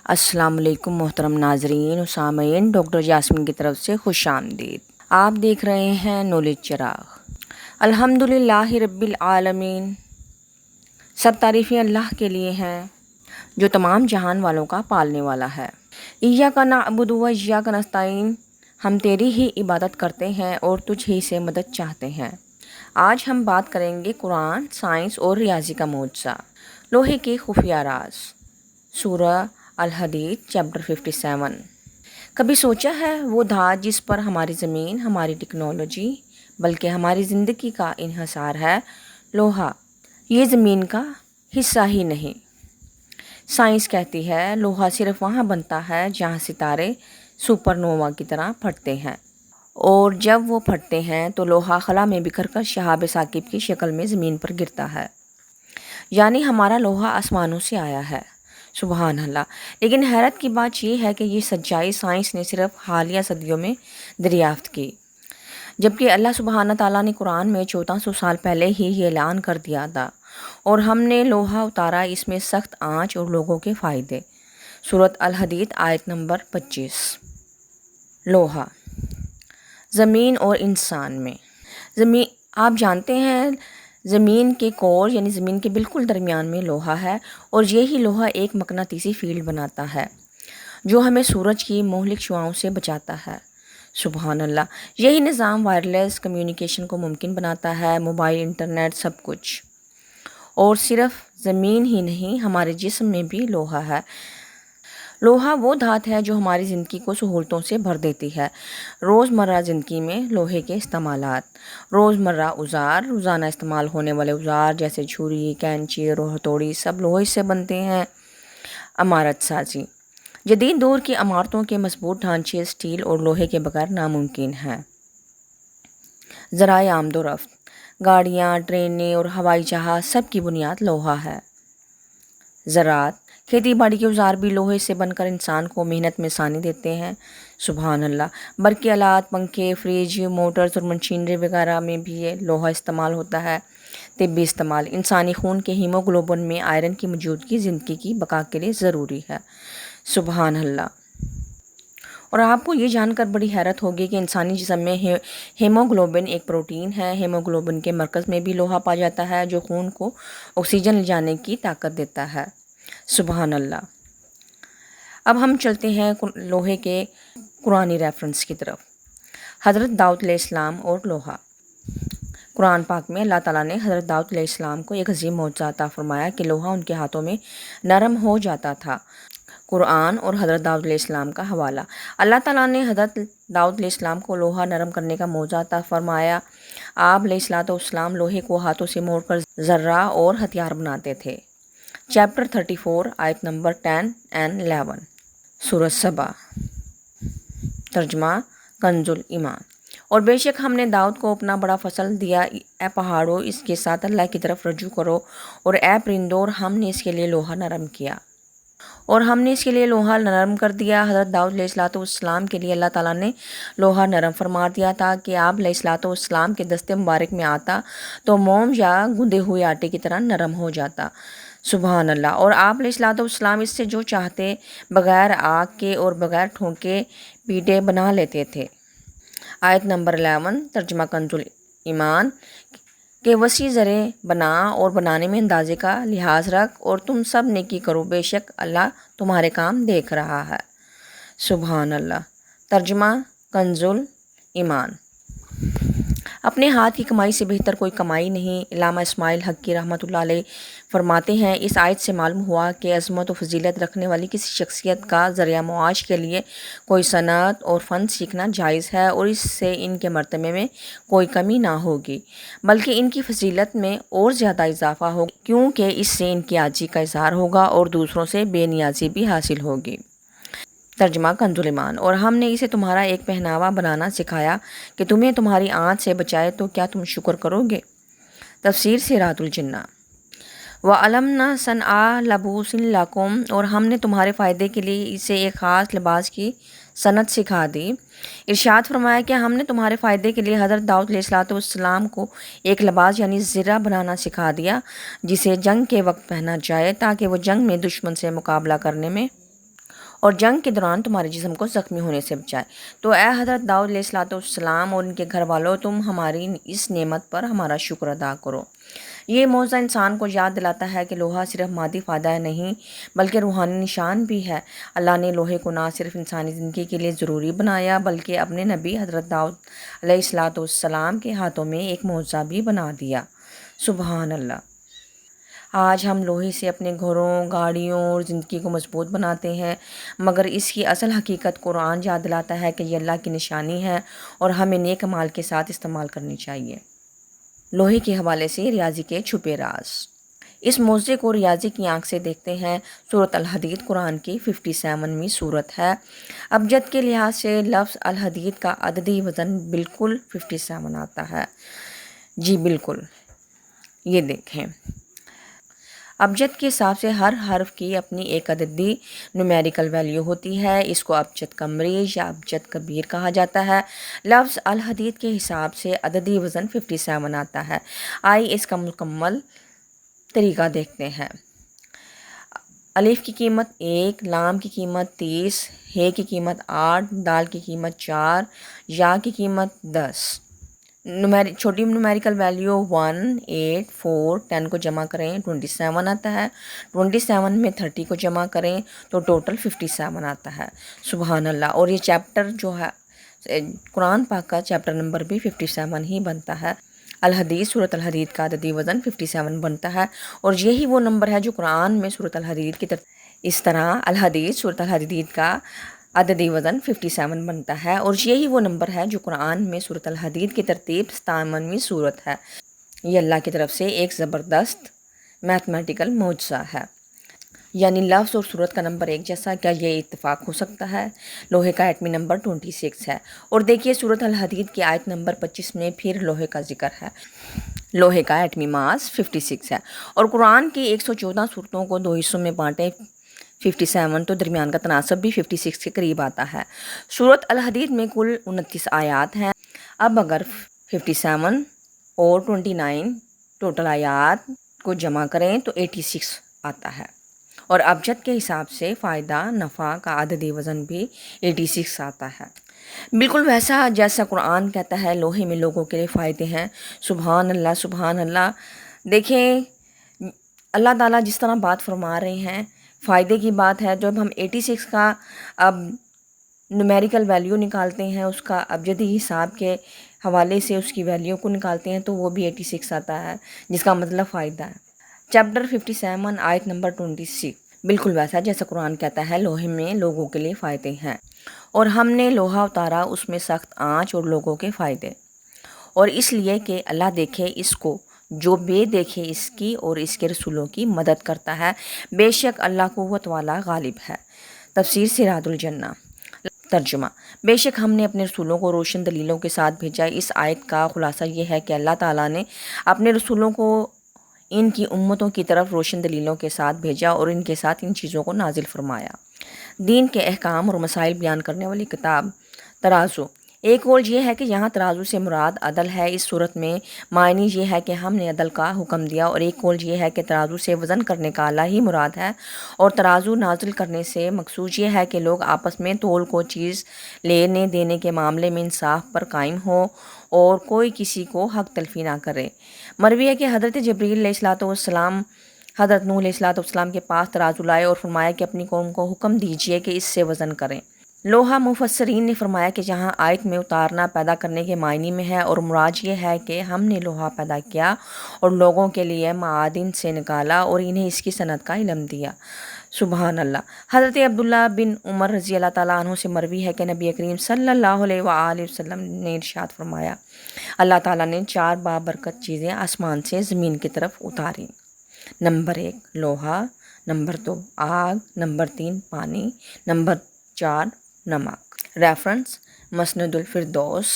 السلام علیکم محترم ناظرین و سامعین، ڈاکٹر یاسمین کی طرف سے خوش آمدید۔ آپ دیکھ رہے ہیں نالج چراغ۔ الحمدللہ رب العالمین، سب تعریفیں اللہ کے لیے ہیں جو تمام جہان والوں کا پالنے والا ہے۔ ایاک نعبد و ایاک نستعین، ہم تیری ہی عبادت کرتے ہیں اور تجھ ہی سے مدد چاہتے ہیں۔ آج ہم بات کریں گے قرآن، سائنس اور ریاضی کا معجزہ، لوہے کے خفیہ راز، سورہ الحدید چیپٹر 57۔ کبھی سوچا ہے وہ دھات جس پر ہماری زمین، ہماری ٹیکنالوجی، بلکہ ہماری زندگی کا انحصار ہے، لوہا، یہ زمین کا حصہ ہی نہیں۔ سائنس کہتی ہے لوہا صرف وہاں بنتا ہے جہاں ستارے سپر نووا کی طرح پھٹتے ہیں، اور جب وہ پھٹتے ہیں تو لوہا خلا میں بکھر کر شہاب ثاقب کی شکل میں زمین پر گرتا ہے۔ یعنی ہمارا لوہا آسمانوں سے آیا ہے۔ سبحان اللہ۔ لیکن حیرت کی بات یہ ہے کہ یہ سچائی سائنس نے صرف حالیہ صدیوں میں دریافت کی، جبکہ اللہ سبحانہ تعالیٰ نے قرآن میں 1400 سال پہلے ہی یہ اعلان کر دیا تھا، اور ہم نے لوہا اتارا، اس میں سخت آنچ اور لوگوں کے فائدے۔ سورۃ الحدید آیت نمبر 25۔ لوہا زمین اور انسان میں۔ آپ جانتے ہیں زمین کے کور یعنی زمین کے بالکل درمیان میں لوہا ہے، اور یہی لوہا ایک مقناطیسی فیلڈ بناتا ہے جو ہمیں سورج کی مہلک شعاؤں سے بچاتا ہے۔ سبحان اللہ۔ یہی نظام وائرلیس کمیونیکیشن کو ممکن بناتا ہے، موبائل، انٹرنیٹ، سب کچھ۔ اور صرف زمین ہی نہیں، ہمارے جسم میں بھی لوہا ہے۔ لوہا وہ دھات ہے جو ہماری زندگی کو سہولتوں سے بھر دیتی ہے۔ روزمرہ زندگی میں لوہے کے استعمالات۔ روزمرہ اوزار، روزانہ استعمال ہونے والے اوزار جیسے چھری، کینچی اور ہتھوڑی سب لوہے سے بنتے ہیں۔ عمارت سازی۔ جدید دور کی عمارتوں کے مضبوط ڈھانچے اسٹیل اور لوہے کے بغیر ناممکن ہیں۔ ذرائع آمد و رفت۔ گاڑیاں، ٹرینیں اور ہوائی جہاز سب کی بنیاد لوہا ہے۔ زراعت۔ کھیتی باڑی کے اوزار بھی لوہے سے بن کر انسان کو محنت میں آسانی دیتے ہیں۔ سبحان اللہ۔ برقی آلات، پنکھے، فریج، موٹرز اور مشینری وغیرہ میں بھی یہ لوہا استعمال ہوتا ہے۔ طبی استعمال۔ انسانی خون کے ہیموگلوبن میں آئرن کی موجودگی زندگی کی بقا کے لیے ضروری ہے۔ سبحان اللہ۔ اور آپ کو یہ جان کر بڑی حیرت ہوگی کہ انسانی جسم میں ہیموگلوبن ایک پروٹین ہے۔ ہیموگلوبن کے مرکز میں بھی لوہا پایا جاتا ہے جو خون کو آکسیجن لے جانے کی طاقت دیتا ہے۔ سبحان اللہ۔ اب ہم چلتے ہیں لوہے کے قرآنی ریفرنس کی طرف۔ حضرت داؤد علیہ السلام اور لوہا۔ قرآن پاک میں اللہ تعالیٰ نے حضرت داؤد علیہ السلام کو ایک عظیم معجزہ عطا فرمایا کہ لوہا ان کے ہاتھوں میں نرم ہو جاتا تھا۔ قرآن اور حضرت داؤد علیہ السلام کا حوالہ۔ اللہ تعالیٰ نے حضرت داؤد علیہ السلام کو لوہا نرم کرنے کا معجزہ عطا فرمایا۔ آپ علیہ السلام لوہے کو ہاتھوں سے موڑ کر ذرہ اور ہتھیار بناتے تھے۔ چیپٹر 34 آیت نمبر 10 and 11۔ سورۃ سبا۔ ترجمہ کنز الایمان۔ اور بے شک ہم نے داؤد کو اپنا بڑا فضل دیا، اے پہاڑوں اس کے ساتھ اللہ کی طرف رجوع کرو، اور اے پرندوں، اور ہم نے اس کے لیے لوہا نرم کیا، اور ہم نے اس کے لیے لوہا نرم کر دیا۔ حضرت داؤد علیہ السلام کے لیے اللہ تعالیٰ نے لوہا نرم فرما دیا تھا کہ آپ علیہ السلام کے دستے مبارک میں آتا تو موم یا گندے ہوئے آٹے کی طرح نرم ہو جاتا۔ سبحان اللہ۔ اور آپ علیہ السلام اس سے جو چاہتے بغیر آگ کے اور بغیر ٹھونکے پیٹے بنا لیتے تھے۔ آیت نمبر 11۔ ترجمہ کنز الایمان کہ وسیع زرے بنا اور بنانے میں اندازے کا لحاظ رکھ، اور تم سب نیکی کرو، بے شک اللہ تمہارے کام دیکھ رہا ہے۔ سبحان اللہ۔ ترجمہ کنز الایمان۔ اپنے ہاتھ کی کمائی سے بہتر کوئی کمائی نہیں۔ علامہ اسماعیل حقی رحمۃ اللہ علیہ فرماتے ہیں اس آیت سے معلوم ہوا کہ عظمت و فضیلت رکھنے والی کسی شخصیت کا ذریعہ معاش کے لیے کوئی صنعت اور فن سیکھنا جائز ہے، اور اس سے ان کے مرتبے میں کوئی کمی نہ ہوگی بلکہ ان کی فضیلت میں اور زیادہ اضافہ ہوگا، کیونکہ اس سے ان کی عاجزی کا اظہار ہوگا اور دوسروں سے بے نیازی بھی حاصل ہوگی۔ ترجمہ کنز الایمان۔ اور ہم نے اسے تمہارا ایک پہناوا بنانا سکھایا کہ تمہیں تمہاری آنچ سے بچائے، تو کیا تم شکر کرو گے؟ تفسیر سیرات الجنہ۔ وَعَلَمْنَا صَنْعَةَ لَبُوسٍ لَكُمْ۔ اور ہم نے تمہارے فائدے کے لیے اسے ایک خاص لباس کی صنعت سکھا دی۔ ارشاد فرمایا کہ ہم نے تمہارے فائدے کے لیے حضرت داؤد علیہ السلام کو ایک لباس یعنی زرہ بنانا سکھا دیا، جسے جنگ کے وقت پہنا جائے تاکہ وہ جنگ میں دشمن سے مقابلہ کرنے میں اور جنگ کے دوران تمہارے جسم کو زخمی ہونے سے بچائے۔ تو اے حضرت داؤد علیہ السلام اور ان کے گھر والوں، تم ہماری اس نعمت پر ہمارا شکر ادا کرو۔ یہ معجزہ انسان کو یاد دلاتا ہے کہ لوہا صرف مادی فائدہ نہیں بلکہ روحانی نشان بھی ہے۔ اللہ نے لوہے کو نہ صرف انسانی زندگی کے لیے ضروری بنایا بلکہ اپنے نبی حضرت داؤد علیہ السلام کے ہاتھوں میں ایک معجزہ بھی بنا دیا۔ سبحان اللہ۔ آج ہم لوہے سے اپنے گھروں، گاڑیوں اور زندگی کو مضبوط بناتے ہیں، مگر اس کی اصل حقیقت قرآن یاد دلاتا ہے کہ یہ اللہ کی نشانی ہے اور ہمیں نیک اعمال کے ساتھ استعمال کرنی چاہیے۔ لوہے کے حوالے سے ریاضی کے چھپے راز۔ اس معجزے کو ریاضی کی آنکھ سے دیکھتے ہیں۔ سورۃ الحدید قرآن کی 57ویں سورت ہے۔ ابجد کے لحاظ سے لفظ الحدید کا عددی وزن بالکل 57 آتا ہے۔ جی بالکل، یہ دیکھیں، ابجد کے حساب سے ہر حرف کی اپنی ایک عددی نومیریکل ویلیو ہوتی ہے۔ اس کو ابجد قمری یا ابجد کبیر کہا جاتا ہے۔ لفظ الحدید کے حساب سے عددی وزن 57 آتا ہے۔ آئیے اس کا مکمل طریقہ دیکھتے ہیں۔ الف کی قیمت 1، لام کی قیمت 30، ہے کی قیمت 8، دال کی قیمت 4، یا کی قیمت 10۔ چھوٹی نومیریکل ویلیو 1، 8، 4، 10 کو جمع کریں 27 آتا ہے۔ 27 میں 30 کو جمع کریں تو ٹوٹل 57 آتا ہے۔ سبحان اللہ۔ اور یہ چیپٹر جو ہے قرآن پاک کا چیپٹر نمبر بھی 57 ہی بنتا ہے۔ الحدید سورۃ الحدید کا عددی وزن 57 بنتا ہے، اور یہی وہ نمبر ہے جو قرآن میں سورۃ الحدید کی اس طرح الحدید سورۃ الحدید کا عددی وزن 57 بنتا ہے، اور یہی وہ نمبر ہے جو قرآن میں سورۃ الحدید کی ترتیب 57ویں سورت ہے۔ یہ اللہ کی طرف سے ایک زبردست میتھمیٹیکل معجزہ ہے۔ یعنی لفظ اور صورت کا نمبر ایک جیسا، کیا یہ اتفاق ہو سکتا ہے؟ لوہے کا ایٹمی نمبر 26 ہے، اور دیکھیے سورۃ الحدید کی آیت نمبر 25 میں پھر لوہے کا ذکر ہے۔ لوہے کا ایٹمی ماس 56 ہے، اور قرآن کی 114 صورتوں کو 2 حصوں میں بانٹیں 57، تو درمیان کا تناسب بھی 56 کے قریب آتا ہے۔ سورۃ الحدید میں کل 29 آیات ہیں۔ اب اگر 57 اور 29 ٹوٹل آیات کو جمع کریں تو 86 آتا ہے، اور ابجد کے حساب سے فائدہ نفع کا عددی وزن بھی 86 آتا ہے۔ بالکل ویسا جیسا قرآن کہتا ہے لوہے میں لوگوں کے لیے فائدے ہیں۔ سبحان اللہ، سبحان اللہ۔ دیکھیں اللہ تعالیٰ جس طرح بات فرما رہے ہیں، فائدے کی بات ہے۔ جب ہم 86 کا اب نومیریکل ویلیو نکالتے ہیں، اس کا ابجدی حساب کے حوالے سے اس کی ویلیو کو نکالتے ہیں تو وہ بھی 86 آتا ہے، جس کا مطلب فائدہ ہے۔ چیپٹر 57 آیت نمبر 26 بالکل ویسا جیسا قرآن کہتا ہے لوہے میں لوگوں کے لیے فائدے ہیں، اور ہم نے لوہا اتارا اس میں سخت آنچ اور لوگوں کے فائدے، اور اس لیے کہ اللہ دیکھے اس کو جو بے دیکھے اس کی اور اس کے رسولوں کی مدد کرتا ہے۔ بے شک اللہ قوت والا غالب ہے۔ تفسیر سراج الجنہ۔ ترجمہ: بے شک ہم نے اپنے رسولوں کو روشن دلیلوں کے ساتھ بھیجا۔ اس آیت کا خلاصہ یہ ہے کہ اللہ تعالیٰ نے اپنے رسولوں کو ان کی امتوں کی طرف روشن دلیلوں کے ساتھ بھیجا اور ان کے ساتھ ان چیزوں کو نازل فرمایا۔ دین کے احکام اور مسائل بیان کرنے والی کتاب ترازو۔ ایک قول یہ ہے کہ یہاں ترازو سے مراد عدل ہے۔ اس صورت میں معنی یہ ہے کہ ہم نے عدل کا حکم دیا، اور ایک قول یہ ہے کہ ترازو سے وزن کرنے کا اللہ ہی مراد ہے، اور ترازو نازل کرنے سے مقصود یہ ہے کہ لوگ آپس میں تول کو چیز لینے دینے کے معاملے میں انصاف پر قائم ہو اور کوئی کسی کو حق تلفی نہ کرے۔ مروی ہے کہ حضرت جبریل علیہ السلام حضرت نوح علیہ السلام کے پاس ترازو لائے اور فرمایا کہ اپنی قوم کو حکم دیجیے کہ اس سے وزن کریں۔ لوہا مفسرین نے فرمایا کہ جہاں آیت میں اتارنا پیدا کرنے کے معنی میں ہے، اور مراد یہ ہے کہ ہم نے لوہا پیدا کیا اور لوگوں کے لیے معادن سے نکالا اور انہیں اس کی صنعت کا علم دیا۔ سبحان اللہ۔ حضرت عبداللہ بن عمر رضی اللہ تعالیٰ عنہ سے مروی ہے کہ نبی کریم صلی اللہ علیہ وآلہ وسلم نے ارشاد فرمایا، اللہ تعالیٰ نے 4 بابرکت چیزیں آسمان سے زمین کی طرف اتاری۔ نمبر 1 لوہا، نمبر 2 آگ، نمبر 3 پانی، نمبر 4 نمک۔ ریفرنس: مسند الفردوس۔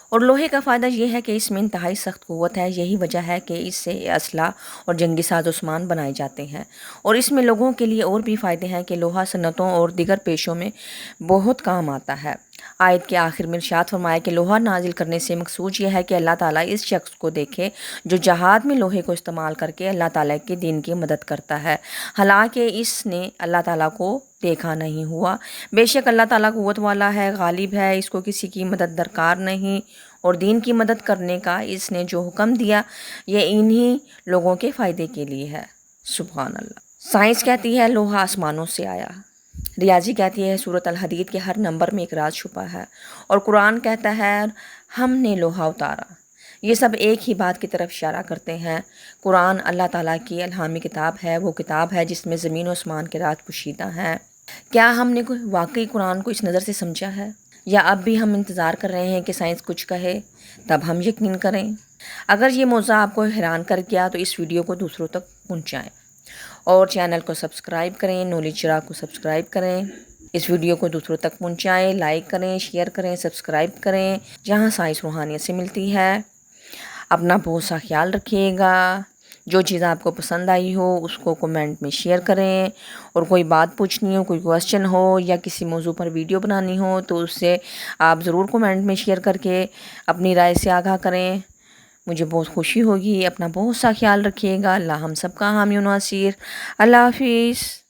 اور لوہے کا فائدہ یہ ہے کہ اس میں انتہائی سخت قوت ہے۔ یہی وجہ ہے کہ اس سے اسلحہ اور جنگی ساز و سامان بنائے جاتے ہیں، اور اس میں لوگوں کے لیے اور بھی فائدے ہیں کہ لوہا صنعتوں اور دیگر پیشوں میں بہت کام آتا ہے۔ آیت کے آخر میں ارشاد فرمایا کہ لوہا نازل کرنے سے مقصود یہ ہے کہ اللہ تعالیٰ اس شخص کو دیکھے جو جہاد میں لوہے کو استعمال کر کے اللہ تعالیٰ کے دین کی مدد کرتا ہے، حالانکہ اس نے اللہ تعالیٰ کو دیکھا نہیں ہوا۔ بے شک اللہ تعالیٰ قوت والا ہے، غالب ہے، اس کو کسی کی مدد درکار نہیں، اور دین کی مدد کرنے کا اس نے جو حکم دیا یہ انہی لوگوں کے فائدے کے لیے ہے۔ سبحان اللہ۔ سائنس کہتی ہے لوہا آسمانوں سے آیا، ریاضی کہتی ہے سورۃ الحدید کے ہر نمبر میں ایک راز چھپا ہے، اور قرآن کہتا ہے ہم نے لوہا اتارا۔ یہ سب ایک ہی بات کی طرف اشارہ کرتے ہیں۔ قرآن اللہ تعالیٰ کی الہامی کتاب ہے، وہ کتاب ہے جس میں زمین و آسمان کے راز پوشیدہ ہیں۔ کیا ہم نے واقعی قرآن کو اس نظر سے سمجھا ہے، یا اب بھی ہم انتظار کر رہے ہیں کہ سائنس کچھ کہے تب ہم یقین کریں؟ اگر یہ موضوع آپ کو حیران کر گیا تو اس ویڈیو کو دوسروں تک پہنچائیں، اور چینل کو سبسکرائب کریں، نالج چراغ کو سبسکرائب کریں، اس ویڈیو کو دوسروں تک پہنچائیں، لائک کریں، شیئر کریں، سبسکرائب کریں، جہاں سائنس روحانیت سے ملتی ہے۔ اپنا بہت سا خیال رکھیے گا۔ جو چیز آپ کو پسند آئی ہو اس کو کمنٹ میں شیئر کریں، اور کوئی بات پوچھنی ہو، کوئی کوسچن ہو، یا کسی موضوع پر ویڈیو بنانی ہو تو اس سے آپ ضرور کمنٹ میں شیئر کر کے اپنی رائے سے آگاہ کریں، مجھے بہت خوشی ہوگی۔ اپنا بہت سا خیال رکھیے گا۔ اللہ ہم سب کا حامی و ناصر۔ اللہ حافظ۔